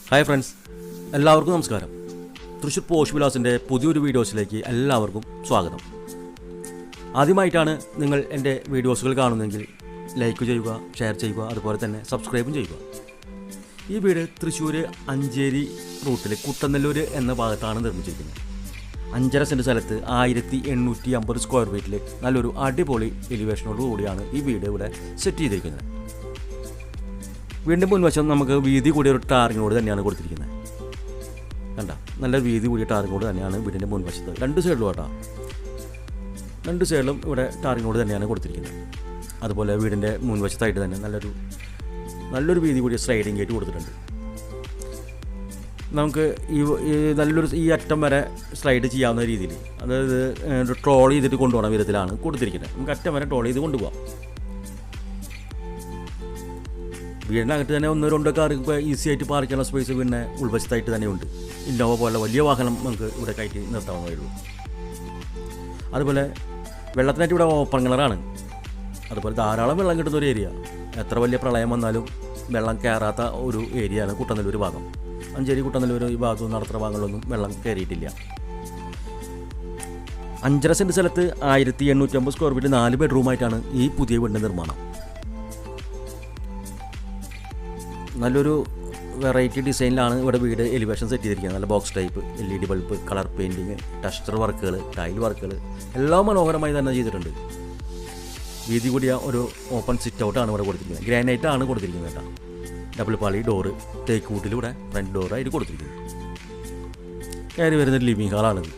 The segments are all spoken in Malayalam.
ഹായ് ഫ്രണ്ട്സ്, എല്ലാവർക്കും നമസ്കാരം. തൃശ്ശൂർ പോഷ് വിലാസിൻ്റെ പുതിയൊരു വീഡിയോസിലേക്ക് എല്ലാവർക്കും സ്വാഗതം. ആദ്യമായിട്ടാണ് നിങ്ങൾ എൻ്റെ വീഡിയോസുകൾ കാണുന്നതെങ്കിൽ ലൈക്ക് ചെയ്യുക, ഷെയർ ചെയ്യുക, അതുപോലെ തന്നെ സബ്സ്ക്രൈബും ചെയ്യുക. ഈ വീട് തൃശ്ശൂർ അഞ്ചേരി റൂട്ടിൽ കുട്ടനെല്ലൂർ എന്ന ഭാഗത്താണ് നിർമ്മിച്ചിരിക്കുന്നത്. 5.5 സെൻറ്റ് സ്ഥലത്ത് 1850 സ്ക്വയർ ഫീറ്റിൽ നല്ലൊരു അടിപൊളി എലിവേഷനോട് കൂടിയാണ് ഈ വീട് ഇവിടെ സെറ്റ് ചെയ്തിരിക്കുന്നത്. വീടിൻ്റെ മുൻവശം നമുക്ക് വീതി കൂടിയ ഒരു ടാറിംഗ് റോഡ് തന്നെയാണ് കൊടുത്തിരിക്കുന്നത്. കണ്ട, നല്ല വീതി കൂടിയ ടാറിംഗ് റോഡ് തന്നെയാണ് വീടിൻ്റെ മുൻവശത്ത്. രണ്ട് സൈഡിലും ഇവിടെ ടാറിംഗ് റോഡ് തന്നെയാണ് കൊടുത്തിരിക്കുന്നത്. അതുപോലെ വീടിൻ്റെ മുൻവശത്തായിട്ട് തന്നെ നല്ലൊരു വീതി കൂടിയ സ്ലൈഡിംഗ് ഗേറ്റ് കൊടുത്തിട്ടുണ്ട്. നമുക്ക് ഈ അറ്റം വരെ സ്ലൈഡ് ചെയ്യാവുന്ന രീതിയിൽ, അതായത് ട്രോൾ ചെയ്തിട്ട് കൊണ്ടുപോകുന്ന വിധത്തിലാണ് കൊടുത്തിരിക്കുന്നത്. നമുക്ക് അറ്റം വരെ ട്രോൾ ചെയ്ത് കൊണ്ടുപോകാം. വീടിനകത്ത് തന്നെ 1-2 കാർ ഈസി ആയിട്ട് പാർക്ക് ചെയ്യാനുള്ള സ്പേസ് പിന്നെ ഉൾവശത്തായിട്ട് തന്നെ ഉണ്ട്. ഇന്നോവ പോലെ വലിയ വാഹനം നമുക്ക് ഇവിടെ കയറ്റി നിർത്താവുന്നതേ ഉള്ളൂ. അതുപോലെ വെള്ളത്തിനായിട്ട് ഇവിടെ ഓപ്പൺ കിണറാണ്. അതുപോലെ ധാരാളം വെള്ളം കിട്ടുന്ന ഒരു ഏരിയ. എത്ര വലിയ പ്രളയം വന്നാലും വെള്ളം കയറാത്ത ഒരു ഏരിയയാണ് കുട്ടനെല്ലൂർ ഭാഗം. അഞ്ചേരി കുട്ടനെല്ലൂർ ഈ ഭാഗത്തുനിന്ന് നടത്തുന്ന ഭാഗങ്ങളിലൊന്നും വെള്ളം കയറിയിട്ടില്ല. 5.5 സെൻറ്റ് സ്ഥലത്ത് 1850 സ്ക്വയർ ഫീറ്റ് 4 ബെഡ്റൂമായിട്ടാണ് ഈ പുതിയ വീടിൻ്റെ നിർമ്മാണം. നല്ലൊരു വെറൈറ്റി ഡിസൈനിലാണ് ഇവിടെ വീട് എലിവേഷൻ സെറ്റ് ചെയ്തിരിക്കുന്നത്. നല്ല box type, LED bulb, colour painting, texture വർക്കുകൾ, ടൈൽ വർക്കുകൾ എല്ലാം മനോഹരമായി തന്നെ ചെയ്തിട്ടുണ്ട്. വീതി കൂടിയ ഒരു ഓപ്പൺ സിറ്റ് ഔട്ടാണ് ഇവിടെ കൊടുത്തിരിക്കുന്നത്. ഗ്രാനൈറ്റാണ് കൊടുത്തിരിക്കുന്നത് കേട്ടോ. ഡബിൾ പാളി ഡോറ്, തേക്ക് വുഡിലൂടെ ഫ്രണ്ട് ഡോറായിട്ട് കൊടുത്തിരിക്കുന്നത്. കയറി വരുന്നൊരു ലിവിങ് ഹാളാണിത്.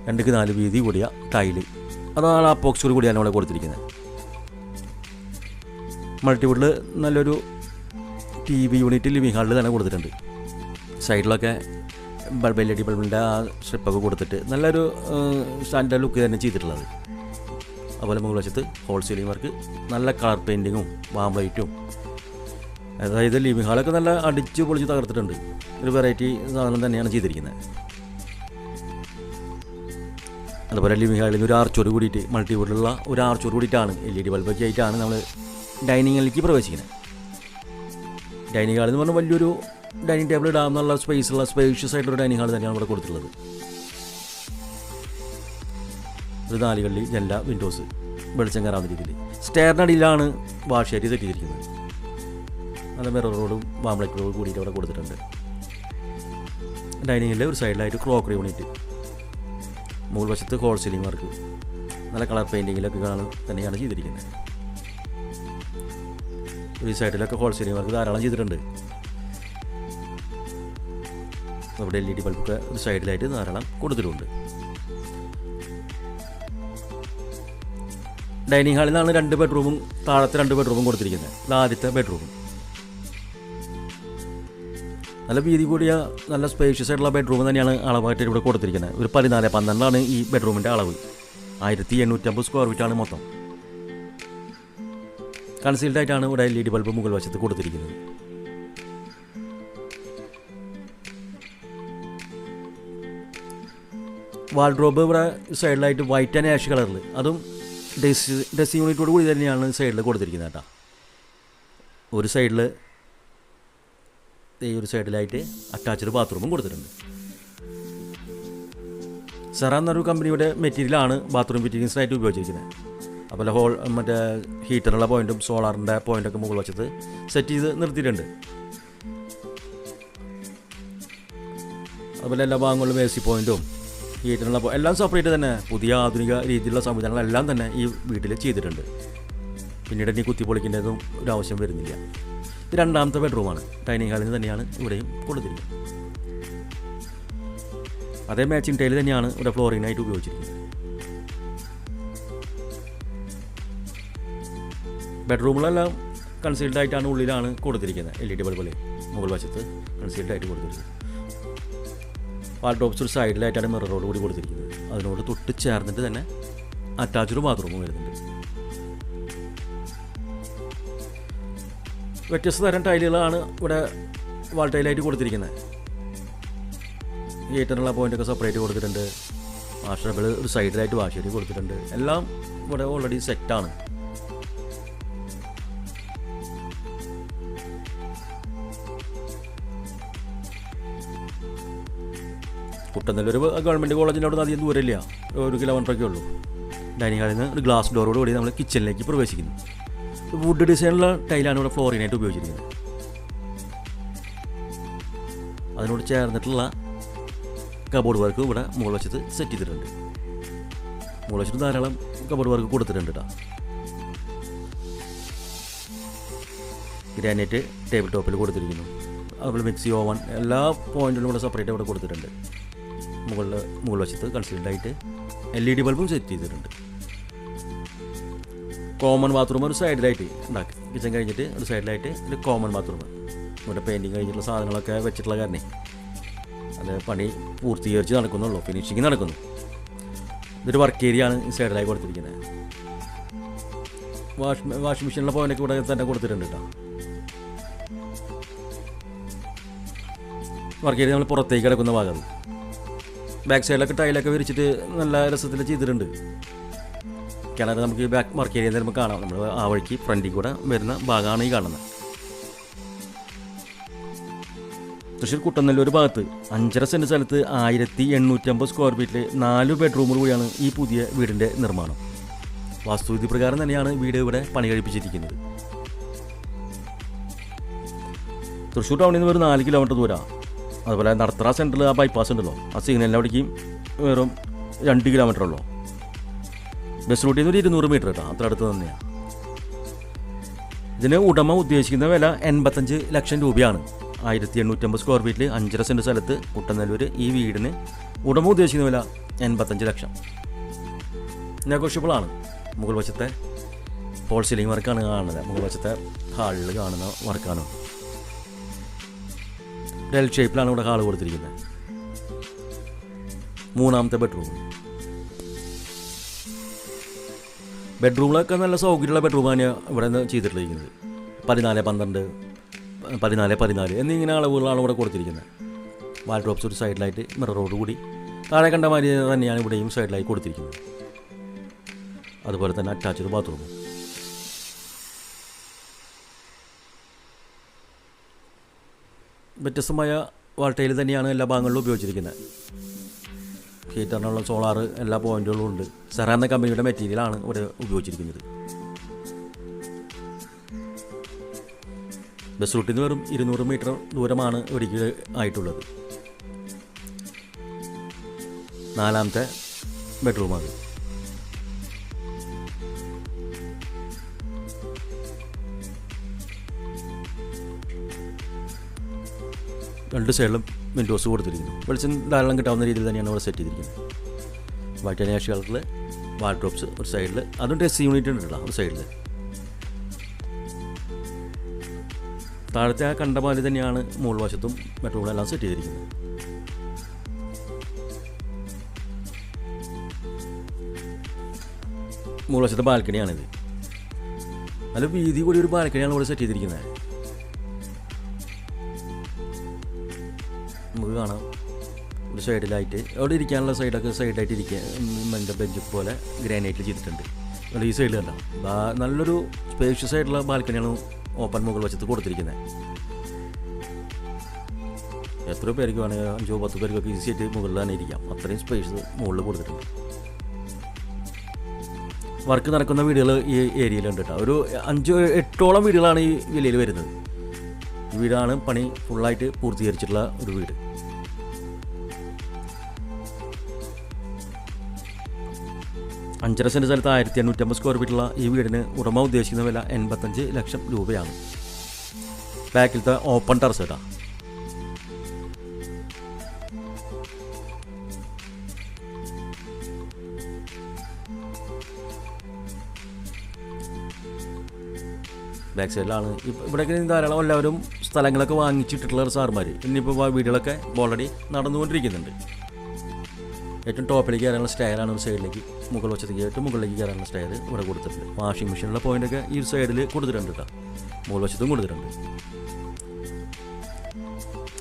2x4 വീതി കൂടിയ ടൈല്, അതാണ് അപ്പോക്സിയോട് കൂടിയാണ് ഇവിടെ കൊടുത്തിരിക്കുന്നത്. മൾട്ടിവുഡിൽ നല്ലൊരു TV യൂണിറ്റ് ലിവിങ് ഹാളിൽ തന്നെ കൊടുത്തിട്ടുണ്ട്. സൈഡിലൊക്കെ LED ബൾബിൻ്റെ ആ സ്ട്രിപ്പൊക്കെ കൊടുത്തിട്ട് നല്ലൊരു സ്റ്റാൻഡേർഡ് ലുക്ക് തന്നെ ചെയ്തിട്ടുള്ളത്. അതുപോലെ മുകൾ വശത്ത് ഹോൾ സീലിംഗ് വർക്ക്, നല്ല കളർ പെയിൻറ്റിങ്ങും വാം ലൈറ്റും, അതായത് ലിവിങ് ഹാളൊക്കെ നല്ല അടിച്ച് പൊളിച്ച് തകർത്തിട്ടുണ്ട്. ഒരു വെറൈറ്റി സാധനം തന്നെയാണ് ചെയ്തിരിക്കുന്നത്. അതുപോലെ ലിവിങ് ഹാളിൽ ഒരു ആർച്ചോട് കൂടിയിട്ട്, മൾട്ടിവുഡിലുള്ള ഒരു ആർച്ചോട് കൂടിയിട്ടാണ് LED ബൾബൊക്കെ ആയിട്ടാണ് നമ്മൾ ഡൈനിങ് ഹാളിലേക്ക് പ്രവേശിക്കുന്നത്. ഡൈനിങ് ഹാൾ എന്ന് പറഞ്ഞാൽ വലിയൊരു ഡൈനിങ് ടേബിൾ ഇടാമെന്നുള്ള സ്പേഷ്യസ് ആയിട്ടൊരു ഡൈനിങ് ഹാൾ തന്നെയാണ് ഇവിടെ കൊടുത്തിട്ടുള്ളത്. ഒരു 4 കള്ളി ജനല, വിൻഡോസ്, വെളിച്ചം കയറാവുന്ന രീതിയിൽ. സ്റ്റെയറിനടിയിലാണ് വാഷ് ഏരിയ സെറ്റ് ചെയ്തിരിക്കുന്നത്. നല്ല മിറർ റോഡും വാംലൈറ്റ് റോഡും കൂടിയിട്ട് ഇവിടെ കൊടുത്തിട്ടുണ്ട്. ഡൈനിങ്ങിലെ ഒരു സൈഡിലായിട്ട് ക്രോക്കറി യൂണിറ്റ്, മുകൾ വശത്ത് ഹോൾ സീലിംഗ് വർക്ക്, നല്ല കളർ പെയിൻറ്റിങ്ങിലൊക്കെ തന്നെയാണ് ചെയ്തിരിക്കുന്നത്. ഈ സൈഡിലൊക്കെ ഹോൾ സീലിംഗ് വർക്ക് ധാരാളം ചെയ്തിട്ടുണ്ട്. അവിടെ LED ബൾബൊക്കെ ഒരു സൈഡിലായിട്ട് ധാരാളം കൊടുത്തിട്ടുണ്ട്. ഡൈനിങ് ഹാളിൽ നിന്നാണ് 2 ബെഡ്റൂമും താഴത്തെ 2 ബെഡ്റൂമും കൊടുത്തിരിക്കുന്നത്. ഇത് ആദ്യത്തെ ബെഡ്റൂം. നല്ല വീതി കൂടിയ നല്ല സ്പേഷ്യസ് ആയിട്ടുള്ള ബെഡ്റൂം തന്നെയാണ് അളവായിട്ട് ഇവിടെ കൊടുത്തിരിക്കുന്നത്. ഒരു 14-12 ഈ ബെഡ്റൂമിൻ്റെ അളവ്. 1850 സ്ക്വയർ ഫീറ്റാണ് മൊത്തം. കൺസീൽഡ് ആയിട്ടാണ് ഇവിടെ LED ബൾബ് മുകൾ വശത്ത് കൊടുത്തിരിക്കുന്നത്. വാൾഡ്രോബ് ഇവിടെ സൈഡിലായിട്ട് വൈറ്റ് ആൻഡ് ആഷ് കളറിൽ, അതും ഡ്രസ്സിംഗ് യൂണിറ്റോട് കൂടി തന്നെയാണ് സൈഡിൽ കൊടുത്തിരിക്കുന്നത് കേട്ടോ. ഒരു സൈഡിലായിട്ട് അറ്റാച്ച്ഡ് ബാത്റൂമും കൊടുത്തിട്ടുണ്ട്. സെറ എന്നൊരു കമ്പനിയുടെ മെറ്റീരിയലാണ് ബാത്റൂം ഫിറ്റിങ്സിനായിട്ട് ഉപയോഗിച്ചിരിക്കുന്നത്. അതുപോലെ മറ്റേ ഹീറ്ററുള്ള പോയിൻറ്റും സോളാറിൻ്റെ പോയിൻ്റൊക്കെ മുകൾ വശത്ത് സെറ്റ് ചെയ്ത് നിർത്തിയിട്ടുണ്ട്. അതുപോലെ എല്ലാ ഭാഗങ്ങളിലും AC പോയിൻറ്റും ഹീറ്ററുള്ള എല്ലാം സെപ്പറേറ്റ് തന്നെ. പുതിയ ആധുനിക രീതിയിലുള്ള സംവിധാനങ്ങളെല്ലാം തന്നെ ഈ വീട്ടിൽ ചെയ്തിട്ടുണ്ട്. പിന്നീട് ഇനി കുത്തിപ്പൊളിക്കേണ്ടതും ഒരു ആവശ്യം വരുന്നില്ല. ഇത് 2ാമത്തെ ബെഡ്റൂമാണ്. ഡൈനിങ് ഹാളിൽ തന്നെയാണ് ഇവിടെയും കൊടുത്തിരിക്കുന്നത്. അതേ മാച്ചിങ് ടൈൽ തന്നെയാണ് ഇവിടെ ഫ്ലോറിങ്ങിനായിട്ട് ഉപയോഗിച്ചിരിക്കുന്നത്. ബെഡ്റൂമിലെല്ലാം കൺസീൽഡ് ആയിട്ടാണ് ഉള്ളിലാണ് കൊടുത്തിരിക്കുന്നത്. LED ബൾബിൽ മുകൾ വശത്ത് കൺസീൽഡ് ആയിട്ട് കൊടുത്തിരിക്കുന്നത്. വാൾഡ്രോബ്സ് ഒരു സൈഡിലായിട്ടാണ് മിറർ റോഡ് കൂടി കൊടുത്തിരിക്കുന്നത്. അതിനോട് തൊട്ട് ചേർന്നിട്ട് തന്നെ അറ്റാച്ച്ഡ് ബാത്റൂമും വരുന്നുണ്ട്. വ്യത്യസ്ത തരം ടൈലുകളാണ് ഇവിടെ വാൾ ടൈലായിട്ട് കൊടുത്തിരിക്കുന്നത്. ഹീറ്ററിനുള്ള പോയിൻ്റൊക്കെ സെപ്പറേറ്റ് കൊടുത്തിട്ടുണ്ട്. വാഷ് ടേബിൾ ഒരു സൈഡിലായിട്ട് വാഷ് ഏരിയ കൊടുത്തിട്ടുണ്ട്. എല്ലാം ഇവിടെ ഓൾറെഡി സെറ്റാണ്. കുട്ടനെല്ലൂർ ഗവൺമെൻറ് കോളേജിൻ്റെ അവിടെ നിന്ന് അധികം ദൂരമില്ല, 1 കിലോമീറ്ററൊക്കെ ഉള്ളൂ. ഡൈനിങ് ഹാളിൽ നിന്ന് ഒരു ഗ്ലാസ് ഡോറോട് കൂടി നമ്മൾ കിച്ചണിലേക്ക് പ്രവേശിക്കുന്നു. വുഡ് ഡിസൈനുള്ള ടൈലാണ് ഇവിടെ ഫ്ലോറിനായിട്ട് ഉപയോഗിച്ചിരിക്കുന്നത്. അതിനോട് ചേർന്നിട്ടുള്ള കബോർഡ് വർക്ക് ഇവിടെ മുകൾ വശത്ത് സെറ്റ് ചെയ്തിട്ടുണ്ട്. മുകൾ വശത്ത് ധാരാളം കബോർഡ് വർക്ക് കൊടുത്തിട്ടുണ്ട് കേട്ടോ. ഗ്രാനൈറ്റ് ടേബിൾ ടോപ്പിൽ കൊടുത്തിരിക്കുന്നു. അതുപോലെ മിക്സി, ഓവൻ എല്ലാ പോയിന്റിലും ഇവിടെ സെപ്പറേറ്റ് ഇവിടെ കൊടുത്തിട്ടുണ്ട്. മുകൾ വശത്ത് കൺസീൽഡായിട്ട് LED ബൾബും സെറ്റ് ചെയ്തിട്ടുണ്ട്. കോമൺ ബാത്റൂം ഒരു സൈഡിലായിട്ട് ഉണ്ടാക്കി, കിച്ചൺ കഴിഞ്ഞിട്ട് ഒരു സൈഡിലായിട്ട് ഒരു കോമൺ ബാത്റൂം. ഇവിടെ പെയിൻറ്റിങ് കഴിഞ്ഞിട്ടുള്ള സാധനങ്ങളൊക്കെ വെച്ചിട്ടുള്ള കാരണേ അത് പണി പൂർത്തീകരിച്ച് നടക്കുന്നുള്ളൂ, ഫിനിഷിങ് നടക്കുന്നു. ഇതൊരു വർക്ക് ഏരിയ ആണ് ഈ സൈഡിലായി കൊടുത്തിരിക്കുന്നത്. വാഷിംഗ് മെഷീനിലെ പോയിൻ്റൊക്കെ ഇവിടെ തന്നെ കൊടുത്തിട്ടുണ്ട് കേട്ടോ. വർക്ക് ഏരിയ നമ്മൾ പുറത്തേക്ക് കിടക്കുന്ന ഭാഗം. ബാക്ക് സൈഡിലൊക്കെ ടൈലൊക്കെ വിരിച്ചിട്ട് നല്ല രസത്തിൽ ചെയ്തിട്ടുണ്ട്. കിണർ നമുക്ക് ഈ ബാക്ക് വർക്ക് ഏരിയ നമുക്ക് കാണാം. നമ്മൾ ആ വഴിക്ക് ഫ്രണ്ടിൽ കൂടെ വരുന്ന ഭാഗമാണ് ഈ കാണുന്നത്. തൃശ്ശൂർ കുട്ടനെല്ലൂർ ഭാഗത്ത് 5.5 സെൻറ്റ് സ്ഥലത്ത് 1850 സ്ക്വയർ ഫീറ്റിൽ 4 ബെഡ്റൂമുകൾ കൂടിയാണ് ഈ പുതിയ വീടിൻ്റെ നിർമ്മാണം. വാസ്തുവിധി പ്രകാരം തന്നെയാണ് വീട് ഇവിടെ പണി കഴിപ്പിച്ചിരിക്കുന്നത്. തൃശ്ശൂർ ടൗണിൽ നിന്ന് ഒരു 4 കിലോമീറ്റർ ദൂരമാണ്. അതുപോലെ നടത്തറ സെൻറ്ററിൽ ആ ബൈപ്പാസ് ഉണ്ടല്ലോ, ആ സിഗ്നലിൻ്റെ അവിടേക്കും വെറും 2 കിലോമീറ്റർ ഉള്ളൂ. ബസ് റൂട്ടിൽ നിന്ന് ഒരു 200 മീറ്റർ കേട്ടോ, അത്ര അടുത്ത് തന്നെയാണ്. ഇതിന് ഉടമ ഉദ്ദേശിക്കുന്ന വില 85 ലക്ഷം രൂപയാണ്. 1850 സ്ക്വയർ ഫീറ്റിൽ 5.5 സെൻറ്റ് സ്ഥലത്ത് കുട്ടനെല്ലൂർ ഈ വീടിന് ഉടമ ഉദ്ദേശിക്കുന്ന വില 85 ലക്ഷം. നെഗോഷ്യബിളാണ്. മുകൾ വശത്തെ ഫോൾ സീലിംഗ് വർക്കാണ് കാണുന്നത്. മുകൾ വശത്തെ ഹാളിൽ കാണുന്ന വർക്കാണ്. ഡെൽ ഷേപ്പിലാണ് ഇവിടെ ഹാൾ കൊടുത്തിരിക്കുന്നത്. 3ാമത്തെ ബെഡ്റൂമിലൊക്കെ നല്ല സൗകര്യമുള്ള ബെഡ്റൂമാണ് ഇവിടെ നിന്ന് ചെയ്തിട്ടിരിക്കുന്നത്. 14x12, 14x14 എന്നിങ്ങനെ അളവുകളാണ് ഇവിടെ കൊടുത്തിരിക്കുന്നത്. വാൾഡ്രോബ്സ് ഒരു സൈഡിലായിട്ട് മിററോട് കൂടി താഴെ കണ്ട മാതിരി തന്നെയാണ് ഇവിടെയും സൈഡിലായി കൊടുത്തിരിക്കുന്നത്. അതുപോലെ തന്നെ അറ്റാച്ച്ഡ് ബാത്റൂമും. വ്യത്യസ്തമായ വാൾട്ടയിൽ തന്നെയാണ് എല്ലാ ഭാഗങ്ങളിലും ഉപയോഗിച്ചിരിക്കുന്നത്. ഹീറ്ററിനുള്ള സോളാർ എല്ലാ പോയിന്റുകളും ഉണ്ട്. സെറ എന്ന കമ്പനിയുടെ മെറ്റീരിയലാണ് ഇവിടെ ഉപയോഗിച്ചിരിക്കുന്നത്. ബസ് റൂട്ടിൽ നിന്ന് വെറും 200 മീറ്റർ ദൂരമാണ് ഒരിക്കൽ ആയിട്ടുള്ളത്. 4ാമത്തെ ബെഡ്റൂമാണ്. രണ്ട് സൈഡിലും വിൻഡോസ് കൊടുത്തിരിക്കുന്നു. വെളിച്ചം ധാരാളം കിട്ടാവുന്ന രീതിയിൽ തന്നെയാണ് ഇവിടെ സെറ്റ് ചെയ്തിരിക്കുന്നത്. വൈറ്റ് ആൻഡ് ആഷ് കളറിൽ വാർഡ്രോബ്സ് ഒരു സൈഡിൽ, അതും ഡ്രസ് യൂണിറ്റ് ഉണ്ടല്ലോ ഒരു സൈഡിൽ. താഴത്തെ ആ കണ്ട പോലെ തന്നെയാണ് മുകൾ വശത്തും ബെഡ്റൂമിലെല്ലാം സെറ്റ് ചെയ്തിരിക്കുന്നത്. മുകൾ വശത്തെ ബാൽക്കണിയാണിത്. നല്ല വീതി കൂടി ഒരു ബാൽക്കണിയാണ് ഇവിടെ സെറ്റ് ചെയ്തിരിക്കുന്നത്. നമുക്ക് കാണാം ഒരു സൈഡിലായിട്ട് അവിടെ ഇരിക്കാനുള്ള സൈഡൊക്കെ സൈഡായിട്ട് ഇരിക്കുക മറ്റേ ബെഞ്ച് പോലെ ഗ്രാനൈറ്റിൽ ചെയ്തിട്ടുണ്ട്. ഈ സൈഡിൽ കണ്ട നല്ലൊരു സ്പേഷ്യസ് ആയിട്ടുള്ള ബാൽക്കണിയാണ് ഓപ്പൺ മുകൾ വശത്ത് കൊടുത്തിരിക്കുന്നത്. എത്ര പേർക്ക് വേണമെങ്കിൽ 5-10 പേർക്കൊക്കെ ഈസി ആയിട്ട് മുകളിൽ തന്നെ ഇരിക്കാം. അത്രയും സ്പേസ് മുകളിൽ കൊടുത്തിട്ടുണ്ട്. വർക്ക് നടക്കുന്ന വീടുകൾ ഈ ഏരിയയിലുണ്ട് കേട്ടോ. ഒരു 5-8ഓളം വീടുകളാണ് ഈ വിലയിൽ വരുന്നത്. ഈ വീടാണ് പണി ഫുള്ളായിട്ട് പൂർത്തീകരിച്ചിട്ടുള്ള ഒരു വീട്. അഞ്ചര സെൻറ്റ് സ്ഥലത്ത് 1850 സ്ക്വയർ ഫീറ്റുള്ള ഈ വീടിന് ഉടമ ഉദ്ദേശിക്കുന്ന വില 85 ലക്ഷം രൂപയാണ്. ബാക്കിലത്തെ ഓപ്പൺ ടെറസ് കേട്ടോ. ബാക്ക് സൈഡിലാണ്. ഇവിടെയൊക്കെ ധാരാളം എല്ലാവരും സ്ഥലങ്ങളൊക്കെ വാങ്ങിച്ചിട്ടുള്ള സാർമാർ ഇന്നിപ്പോൾ വീടുകളൊക്കെ ഓൾറെഡി നടന്നുകൊണ്ടിരിക്കുന്നുണ്ട്. ഏറ്റവും ടോപ്പിലേക്ക് കയറാനുള്ള സ്റ്റെയറാണ് ഒരു സൈഡിലേക്ക്, മുകൾ വശത്തേക്ക് ഏറ്റവും മുകളിലേക്ക് കയറാനുള്ള സ്റ്റെയർ ഇവിടെ കൊടുത്തിട്ടുണ്ട്. വാഷിംഗ് മെഷീനുള്ള പോയിൻ്റൊക്കെ ഈ ഒരു സൈഡിൽ കൊടുത്തിട്ടുണ്ട് കേട്ടോ. മുകൾ വശത്തും കൊടുത്തിട്ടുണ്ട്.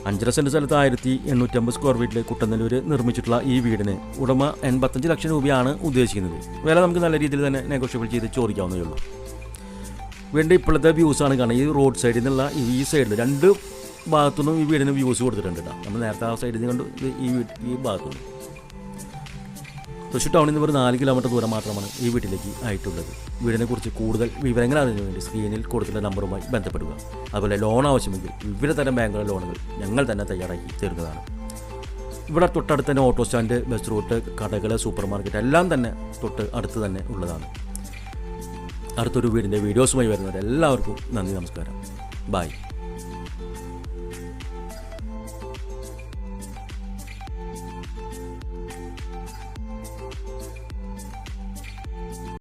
5.5 സെൻറ്റ് സ്ഥലത്ത് 1850 സ്ക്വയർ ഫീറ്റിൽ കുട്ടനെല്ലൂർ നിർമ്മിച്ചിട്ടുള്ള ഈ വീടിന് ഉടമ 85 ലക്ഷം രൂപയാണ് ഉദ്ദേശിക്കുന്നത്. വില നമുക്ക് നല്ല രീതിയിൽ തന്നെ നെഗോഷ്യബിൾ ചെയ്ത് ചോദിക്കാവുന്നേ ഉള്ളൂ. വീണ്ടും ഇപ്പോഴത്തെ വ്യൂസാണ് കാണുന്നത്. ഈ റോഡ് സൈഡിൽ നിന്നുള്ള ഈ സൈഡിൽ 2 ഭാഗത്തുനിന്നും ഈ വീടിന് വ്യൂസ് കൊടുത്തിട്ടുണ്ട് കേട്ടോ. നമ്മൾ നേരത്തെ ആ സൈഡിൽ നിന്ന് കണ്ടു ഈ ഭാഗത്തുനിന്ന്. തൃശ്ശൂർ ടൗണിൽ നിന്ന് ഒരു 4 കിലോമീറ്റർ ദൂരം മാത്രമാണ് ഈ വീട്ടിലേക്ക് ആയിട്ടുള്ളത്. വീടിനെക്കുറിച്ച് കൂടുതൽ വിവരങ്ങൾ അറിയുന്നതിന് വേണ്ടി സ്ക്രീനിൽ കൊടുത്തിട്ടുള്ള നമ്പറുമായി ബന്ധപ്പെടുക. അതുപോലെ ലോൺ ആവശ്യമെങ്കിൽ വിവിധ തരം ബാങ്കുകളുടെ ലോണുകൾ ഞങ്ങൾ തന്നെ തയ്യാറാക്കി തരുന്നതാണ്. ഇവിടെ തൊട്ടടുത്ത് തന്നെ ഓട്ടോ സ്റ്റാൻഡ്, ബസ് റൂട്ട്, കടകൾ, സൂപ്പർ മാർക്കറ്റ് എല്ലാം തന്നെ തൊട്ട് അടുത്ത് തന്നെ ഉള്ളതാണ്. അടുത്തൊരു വീടിൻ്റെ വീഡിയോസുമായി വരുന്നവരെല്ലാവർക്കും നന്ദി, നമസ്കാരം, ബൈ.